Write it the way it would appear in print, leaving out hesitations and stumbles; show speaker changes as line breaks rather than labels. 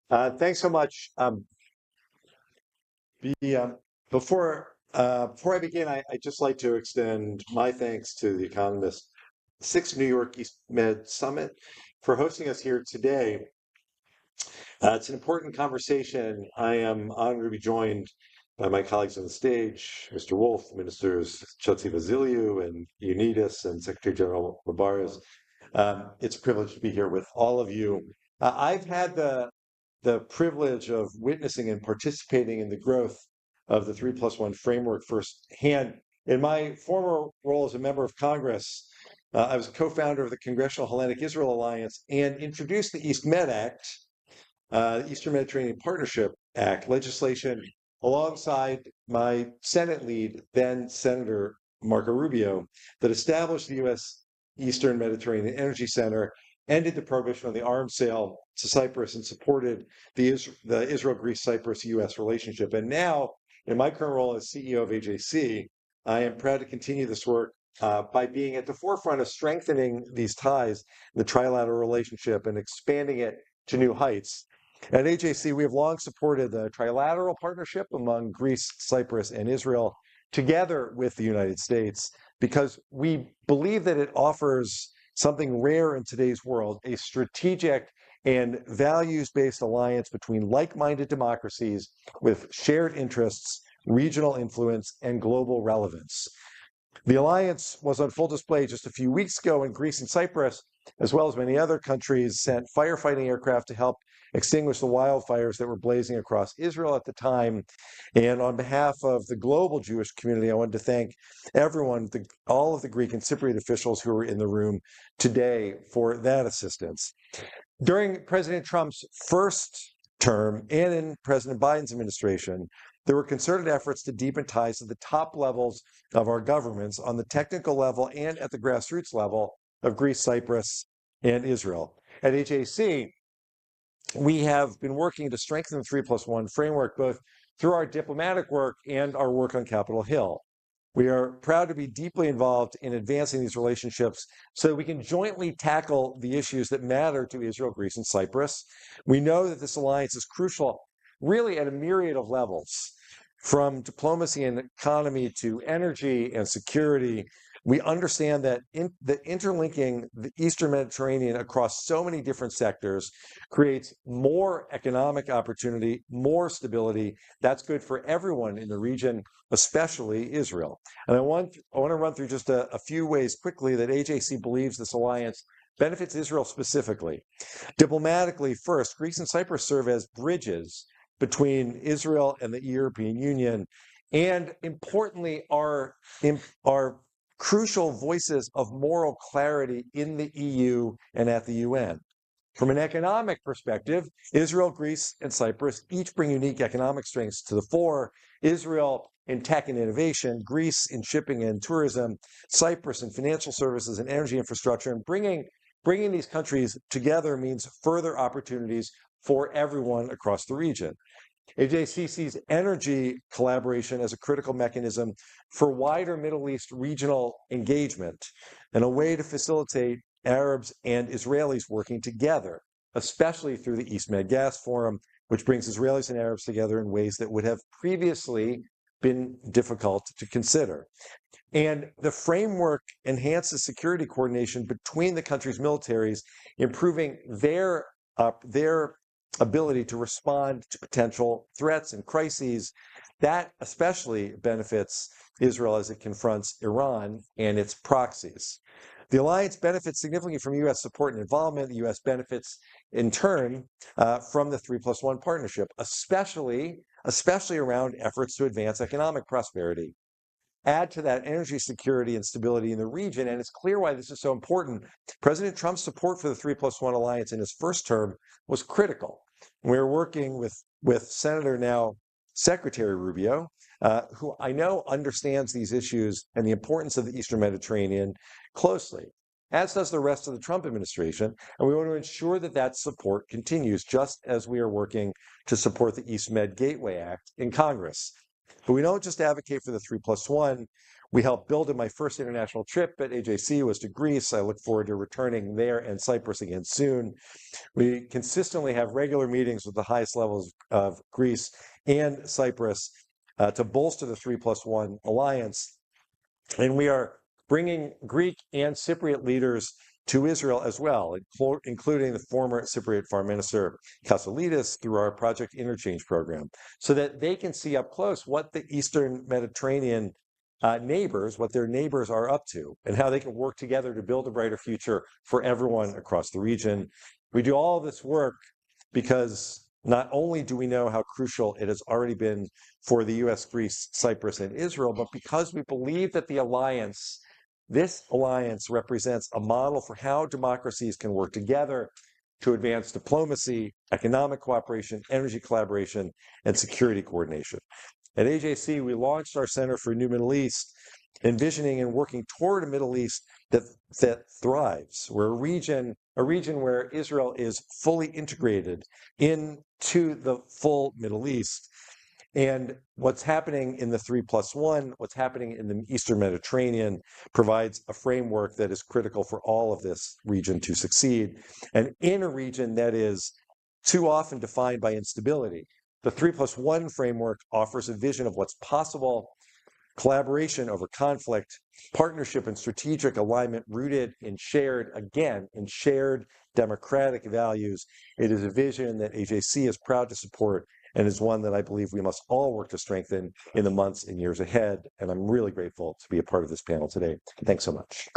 Thanks so much. Be, before I begin, I'd just like to extend my thanks to the Economist Sixth New York East Med Summit for hosting us here today. It's an important conversation. I am honored to be joined by my colleagues on the stage, Mr. Wolf, Ministers Chelsea Vasiliou and Unitas, and Secretary General Mabaras. It's a privilege to be here with all of you. I've had the privilege of witnessing and participating in the growth of the 3+1 framework firsthand. In my former role as a member of Congress, I was a co-founder of the Congressional Hellenic Israel Alliance and introduced the East Med Act, the Eastern Mediterranean Partnership Act legislation alongside my Senate lead, then Senator Marco Rubio, that established the U.S. Eastern Mediterranean Energy Center, ended the prohibition on the arms sale to Cyprus, and supported the Israel, Greece, Cyprus, U.S. relationship. And now, in my current role as CEO of AJC, I am proud to continue this work by being at the forefront of strengthening these ties, the trilateral relationship, and expanding it to new heights. At AJC, we have long supported the trilateral partnership among Greece, Cyprus, and Israel, together with the United States, because we believe that it offers something rare in today's world, a strategic and values-based alliance between like-minded democracies with shared interests, regional influence, and global relevance. The alliance was on full display just a few weeks ago when Greece and Cyprus, as well as many other countries, sent firefighting aircraft to help extinguish the wildfires that were blazing across Israel at the time. And on behalf of the global Jewish community, I wanted to thank everyone, all of the Greek and Cypriot officials who were in the room today for that assistance. During President Trump's first term and in President Biden's administration, there were concerted efforts to deepen ties to the top levels of our governments on the technical level and at the grassroots level of Greece, Cyprus, and Israel. At HAC, we have been working to strengthen the 3+1 framework, both through our diplomatic work and our work on Capitol Hill. We are proud to be deeply involved in advancing these relationships so that we can jointly tackle the issues that matter to Israel, Greece, and Cyprus. We know that this alliance is crucial, really at a myriad of levels, from diplomacy and economy to energy and security. We understand that the interlinking the Eastern Mediterranean across so many different sectors creates more economic opportunity, more stability. That's good for everyone in the region, especially Israel. And I want to run through just a few ways quickly that AJC believes this alliance benefits Israel specifically. Diplomatically, first, Greece and Cyprus serve as bridges between Israel and the European Union, and importantly, are crucial voices of moral clarity in the EU and at the UN. From an economic perspective, Israel, Greece, and Cyprus each bring unique economic strengths to the fore. Israel in tech and innovation, Greece in shipping and tourism, Cyprus in financial services and energy infrastructure. And bringing these countries together means further opportunities for everyone across the region. AJC sees energy collaboration as a critical mechanism for wider Middle East regional engagement and a way to facilitate Arabs and Israelis working together, especially through the East Med Gas Forum, which brings Israelis and Arabs together in ways that would have previously been difficult to consider. And the framework enhances security coordination between the countries' militaries, improving their ability to respond to potential threats and crises. That especially benefits Israel as it confronts Iran and its proxies. The alliance benefits significantly from U.S. support and involvement. The U.S. benefits, in turn, from the 3+1 partnership, especially around efforts to advance economic prosperity. Add to that energy security and stability in the region, and it's clear why this is so important. President Trump's support for the 3+1 alliance in his first term was critical. We're working with Senator, now Secretary Rubio, who I know understands these issues and the importance of the Eastern Mediterranean closely, as does the rest of the Trump administration. And we want to ensure that that support continues, just as we are working to support the East Med Gateway Act in Congress. But we don't just advocate for the 3+1. we helped build. In my first international trip at AJC was to Greece. I look forward to returning there and Cyprus again soon. We consistently have regular meetings with the highest levels of Greece and Cyprus to bolster the 3+1 alliance. And we are bringing Greek and Cypriot leaders to Israel as well, including the former Cypriot Foreign Minister Kasoulides through our Project Interchange program, so that they can see up close what the Eastern Mediterranean what their neighbors are up to, and how they can work together to build a brighter future for everyone across the region. We do all this work because not only do we know how crucial it has already been for the US, Greece, Cyprus, and Israel, but because we believe that this alliance represents a model for how democracies can work together to advance diplomacy, economic cooperation, energy collaboration, and security coordination. At AJC, we launched our Center for New Middle East, envisioning and working toward a Middle East that thrives, where a region where Israel is fully integrated into the full Middle East. And what's happening in the 3+1, what's happening in the Eastern Mediterranean, provides a framework that is critical for all of this region to succeed. And in a region that is too often defined by instability, the 3+1 framework offers a vision of what's possible: collaboration over conflict, partnership and strategic alignment rooted in shared democratic values. It is a vision that AJC is proud to support, and is one that I believe we must all work to strengthen in the months and years ahead. And I'm really grateful to be a part of this panel today. Thanks so much.